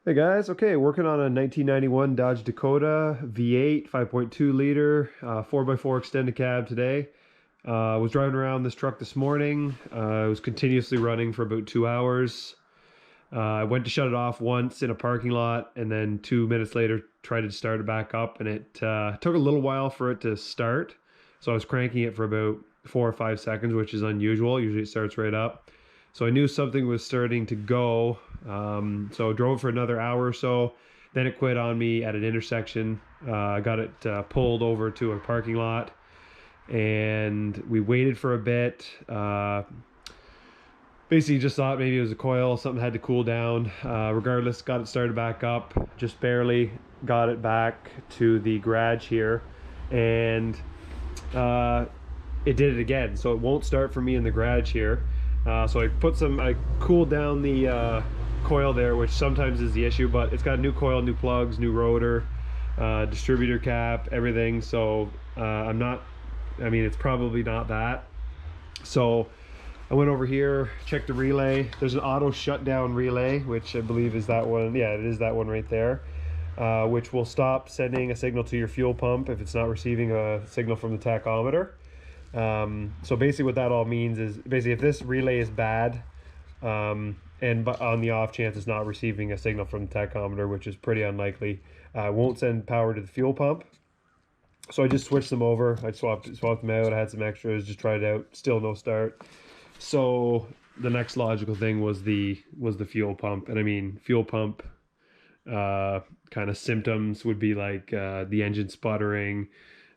Hey guys, okay, working on a 1991 Dodge Dakota V8 5.2 liter 4x4 extended cab today. I was driving around this truck this morning. It was continuously running for about 2 hours. I went to shut it off once in a parking lot, and then 2 minutes later tried to start it back up, and it took a little while for it to start. So I was cranking it for about 4 or 5 seconds, which is unusual. Usually it starts right up. So I knew something was starting to go. So I drove for another hour or so. Then it quit on me at an intersection. I got it pulled over to a parking lot, and we waited for a bit. Basically just thought maybe it was a coil, something had to cool down. Regardless, got it started back up, just barely got it back to the garage here, and it did it again. So it won't start for me in the garage here. So I cooled down the coil there, which sometimes is the issue, but it's got new coil, new plugs, new rotor, distributor cap, everything. So it's probably not that. So I went over here, checked the relay. There's an auto shutdown relay, which I believe is that one. Yeah, it is that one right there, which will stop sending a signal to your fuel pump if it's not receiving a signal from the tachometer. So basically what that all means is basically if this relay is bad, but on the off chance it's not receiving a signal from the tachometer, which is pretty unlikely, won't send power to the fuel pump. So I just switched them over. I swapped them out. I had some extras, just tried it out. Still no start. So the next logical thing was the fuel pump. And I mean, fuel pump kind of symptoms would be like the engine sputtering,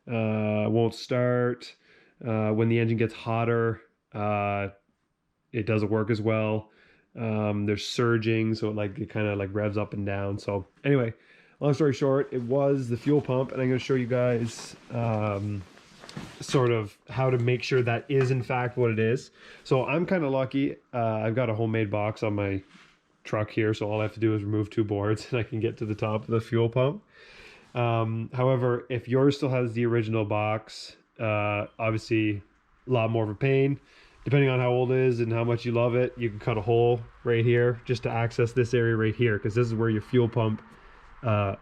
won't start. When the engine gets hotter, it doesn't work as well. There's surging, so it kind of like revs up and down. So anyway, long story short, it was the fuel pump, and I'm going to show you guys sort of how to make sure that is in fact what it is. So I'm kind of lucky. I've got a homemade box on my truck here, so all I have to do is remove 2 boards and I can get to the top of the fuel pump. However, if yours still has the original box, obviously a lot more of a pain. Depending on how old it is and how much you love it, you can cut a hole right here just to access this area right here, because this is where your fuel pump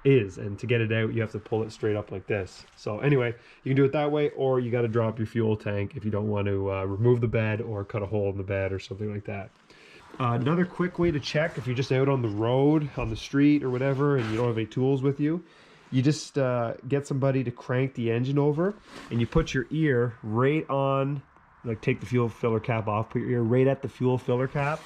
is, and to get it out you have to pull it straight up like this. So anyway, you can do it that way, or you got to drop your fuel tank if you don't want to remove the bed or cut a hole in the bed or something like that. Another quick way to check if you're just out on the road, on the street or whatever, and you don't have any tools with you, you just get somebody to crank the engine over, and you put your ear right on, like take the fuel filler cap off, put your ear right at the fuel filler cap,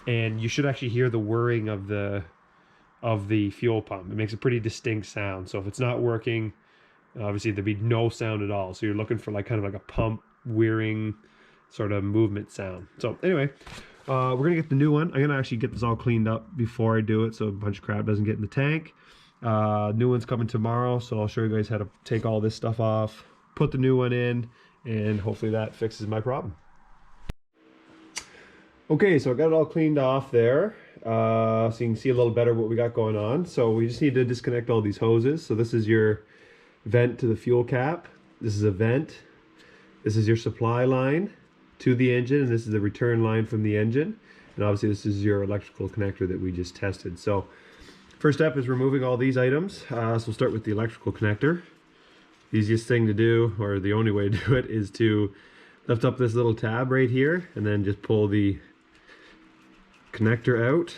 and you should actually hear the whirring of the fuel pump. It makes a pretty distinct sound. So if it's not working, obviously there'd be no sound at all. So you're looking for like kind of like a pump whirring sort of movement sound. So anyway, we're gonna get the new one. I'm gonna actually get this all cleaned up before I do it, so a bunch of crap doesn't get in the tank. New one's coming tomorrow, so I'll show you guys how to take all this stuff off, put the new one in, and hopefully that fixes my problem. Okay, so I got it all cleaned off there, so you can see a little better what we got going on. So we just need to disconnect all these hoses. So this is your vent to the fuel cap. This is a vent. This is your supply line to the engine, and this is the return line from the engine. And obviously this is your electrical connector that we just tested. So first step is removing all these items. So we'll start with the electrical connector. The easiest thing to do, or the only way to do it, is to lift up this little tab right here and then just pull the connector out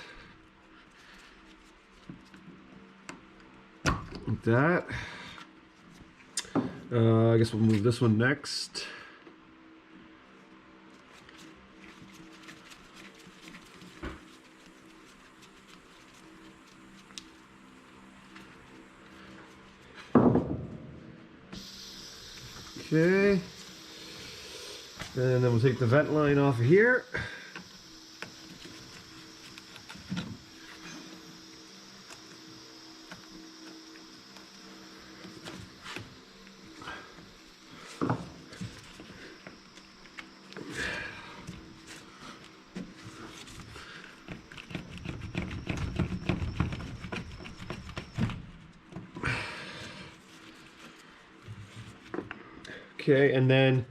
like that. I guess we'll move this one next. Okay, and then we'll take the vent line off of here. Okay, and then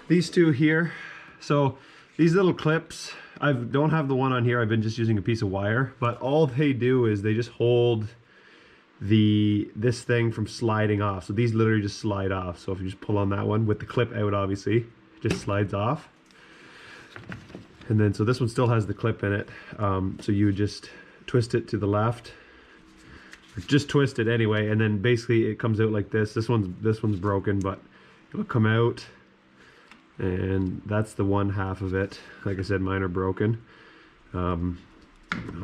these two here. So these little clips I don't have the one on here. I've been just using a piece of wire, but all they do is they just hold this thing from sliding off. So these literally just slide off. So if you just pull on that one with the clip out, obviously, it just slides off. And then, so this one still has the clip in it. So you would just twist it to the left, or just twist it anyway. And then basically it comes out like this. This one's broken, but it'll come out. And that's the one half of it. Like I said, mine are broken. I'll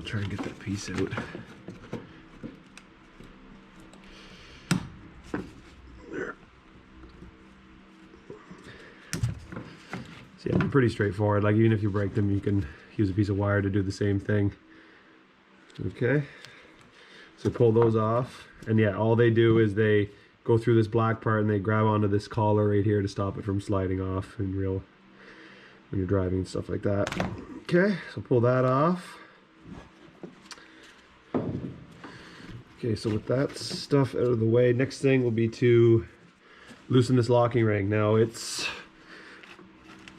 try and get that piece out. There. So yeah, they're pretty straightforward. Like even if you break them, you can use a piece of wire to do the same thing. Okay. So pull those off. And yeah, all they do is they go through this black part and they grab onto this collar right here to stop it from sliding off when you're driving and stuff like that. Okay, so pull that off. Okay, so with that stuff out of the way, next thing will be to loosen this locking ring. Now it's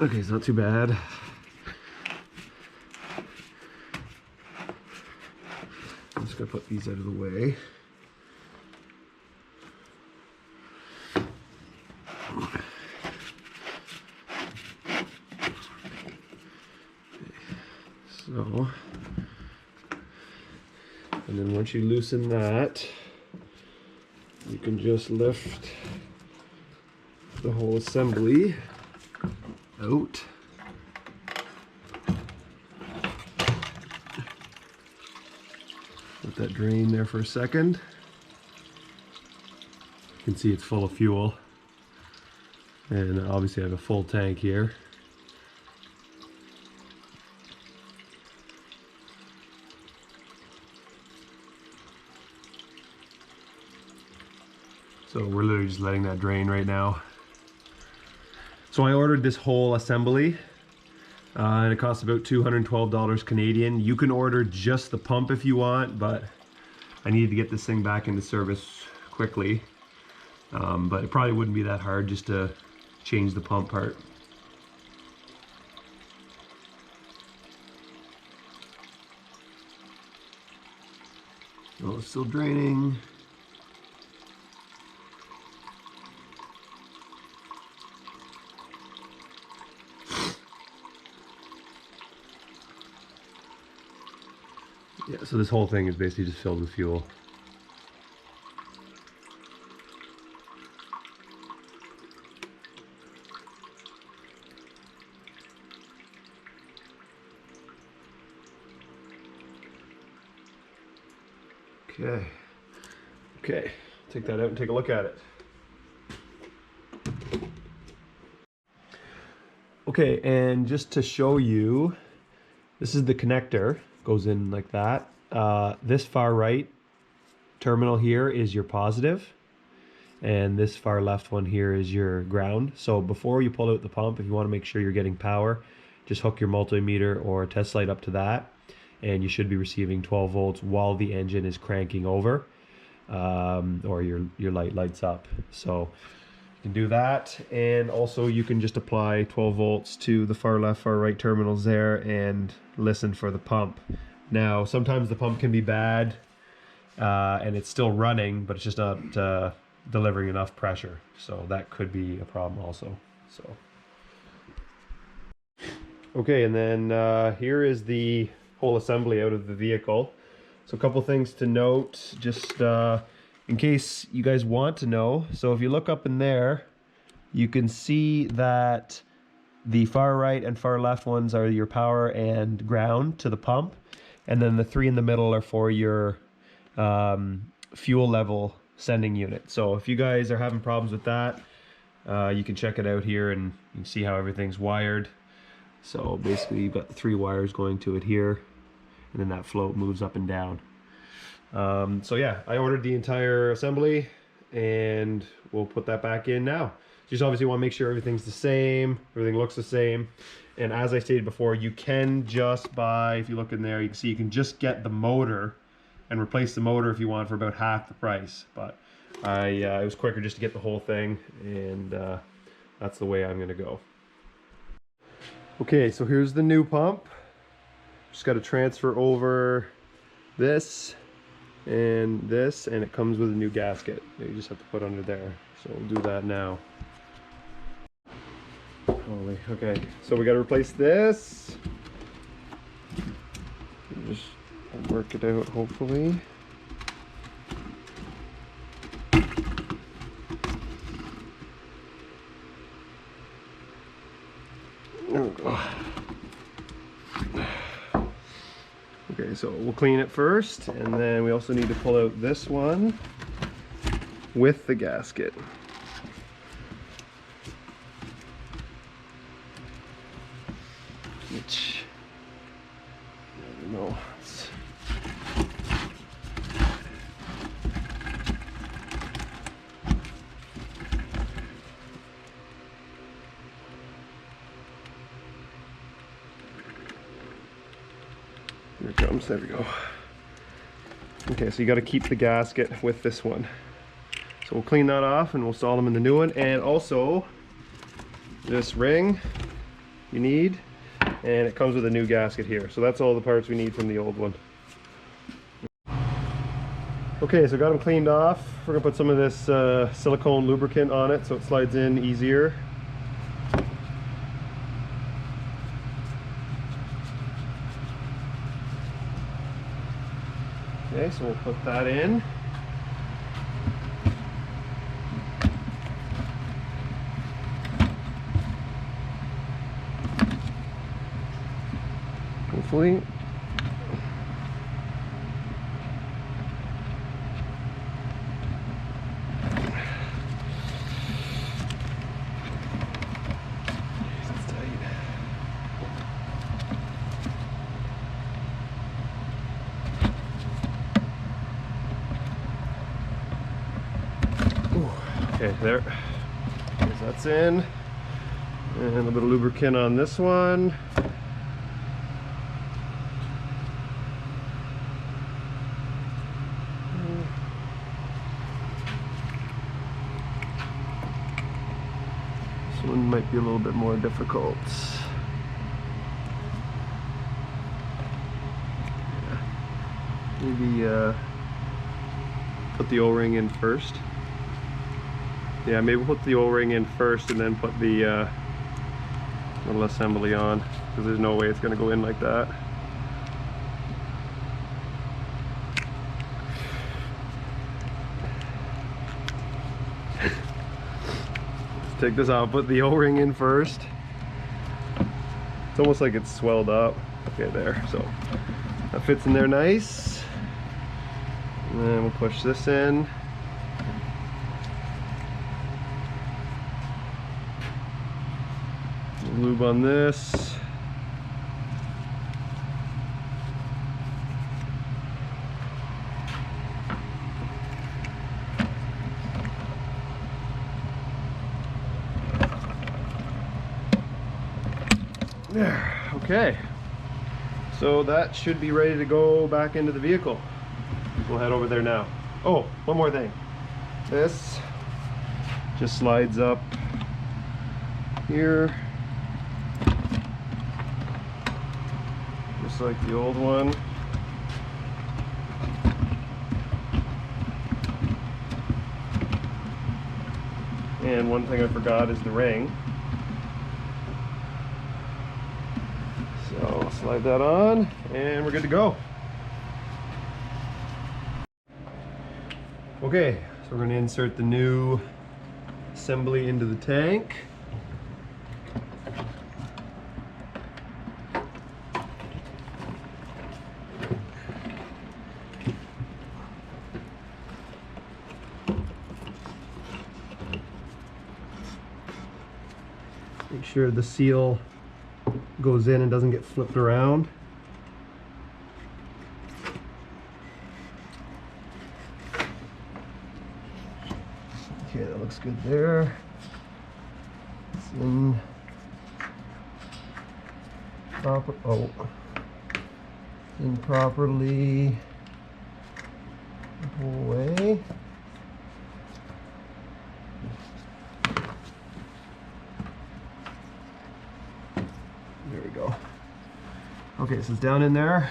not too bad. I'm just gonna put these out of the way. So, and then once you loosen that, you can just lift the whole assembly out. Let that drain there for a second. You can see it's full of fuel. And obviously I have a full tank here. So we're literally just letting that drain right now. So I ordered this whole assembly and it costs about $212 Canadian. You can order just the pump if you want, but I needed to get this thing back into service quickly. But it probably wouldn't be that hard just to change the pump part. Oh, it's still draining. Yeah, so this whole thing is basically just filled with fuel. Okay, take that out and take a look at it. Okay, and just to show you, this is the connector, goes in like that. This far right terminal here is your positive, and this far left one here is your ground. So before you pull out the pump, if you want to make sure you're getting power, just hook your multimeter or test light up to that, and you should be receiving 12 volts while the engine is cranking over, or your light lights up. So you can do that, and also you can just apply 12 volts to the far left, far right terminals there and listen for the pump. Now sometimes the pump can be bad and it's still running, but it's just not delivering enough pressure, so that could be a problem also. So okay, and then here is the whole assembly out of the vehicle. So a couple things to note, just in case you guys want to know. So if you look up in there, you can see that the far right and far left ones are your power and ground to the pump, and then the three in the middle are for your fuel level sending unit. So if you guys are having problems with that, you can check it out here and you can see how everything's wired. So basically you've got the three wires going to it here, and then that float moves up and down. So yeah, I ordered the entire assembly and we'll put that back in now. Just obviously want to make sure everything's the same, everything looks the same. And as I stated before, you can just buy, if you look in there, you can see you can just get the motor and replace the motor if you want for about half the price. But it was quicker just to get the whole thing, and that's the way I'm gonna go. Okay, so here's the new pump. Just got to transfer over this, and it comes with a new gasket that you just have to put under there. So we'll do that now. Holy, okay, so we got to replace this. Just work it out, hopefully. There we go. Okay, so we'll clean it first, and then we also need to pull out this one with the gasket. Which, I don't know. Here it comes, there we go. Okay, so you got to keep the gasket with this one. So we'll clean that off and we'll install them in the new one. And also, this ring you need, and it comes with a new gasket here. So that's all the parts we need from the old one. Okay, so got them cleaned off. We're gonna put some of this silicone lubricant on it so it slides in easier. Okay, so we'll put that in. Hopefully. Okay, there. Okay, so that's in. And a little bit of lubricant on this one. This one might be a little bit more difficult. Yeah. Maybe put the O-ring in first. Yeah, maybe we'll put the O-ring in first and then put the little assembly on, because there's no way it's going to go in like that. Let's take this out, put the O-ring in first. It's almost like it's swelled up. Okay, there. So that fits in there nice. And then we'll push this in. Lube on this. There, okay. So that should be ready to go back into the vehicle. We'll head over there now. Oh, one more thing. This just slides up here. Just like the old one. And one thing I forgot is the ring. So slide that on and we're good to go. Okay, so we're going to insert the new assembly into the tank. Make sure the seal goes in and doesn't get flipped around. Okay, that looks good there. It's in proper. Oh, in properly. Pull away. There we go. Okay, so it's down in there.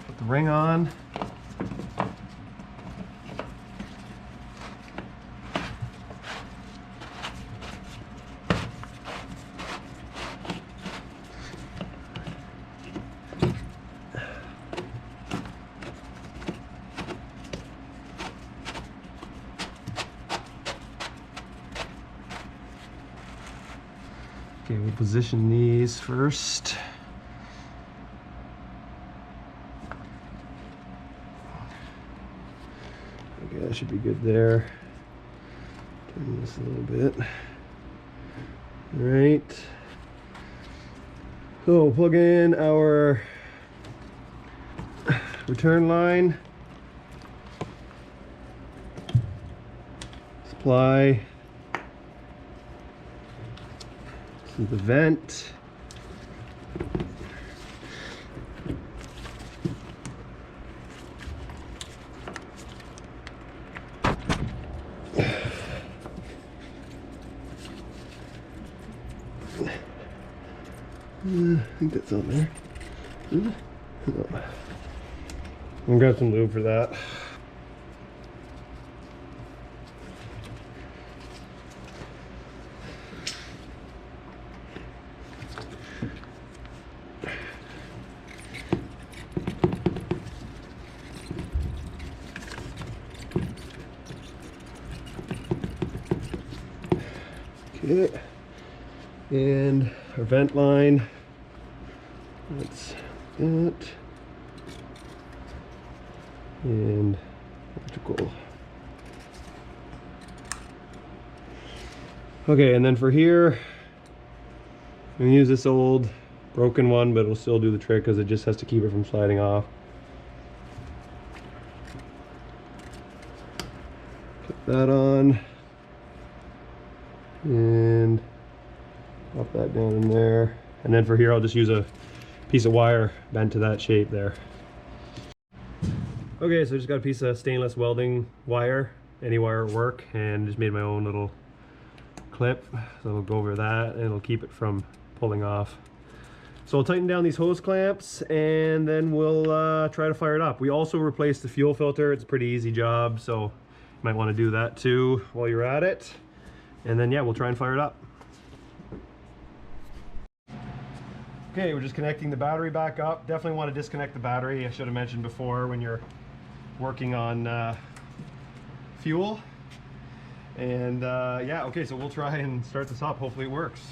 Put the ring on. Okay, we'll position these first. Okay, that should be good there. Turn this a little bit. All right. So we'll plug in our return line. Supply. This is the vent. I think that's on there. No. I'm gonna grab some lube for that. Okay, and our vent line. That's that. And electrical. Okay, and then for here, I'm gonna use this old broken one, but it'll still do the trick because it just has to keep it from sliding off. Put that on. And drop that down in there. And then for here, I'll just use a piece of wire bent to that shape there. Okay, so I just got a piece of stainless welding wire, any wire at work, and just made my own little clip. So I'll go over that and it'll keep it from pulling off. So I'll tighten down these hose clamps and then we'll try to fire it up. We also replaced the fuel filter. It's a pretty easy job, so you might want to do that too while you're at it. And then yeah, we'll try and fire it up. Okay, we're just connecting the battery back up. Definitely want to disconnect the battery. I should have mentioned before when you're working on fuel. And yeah, okay, so we'll try and start this up. Hopefully it works.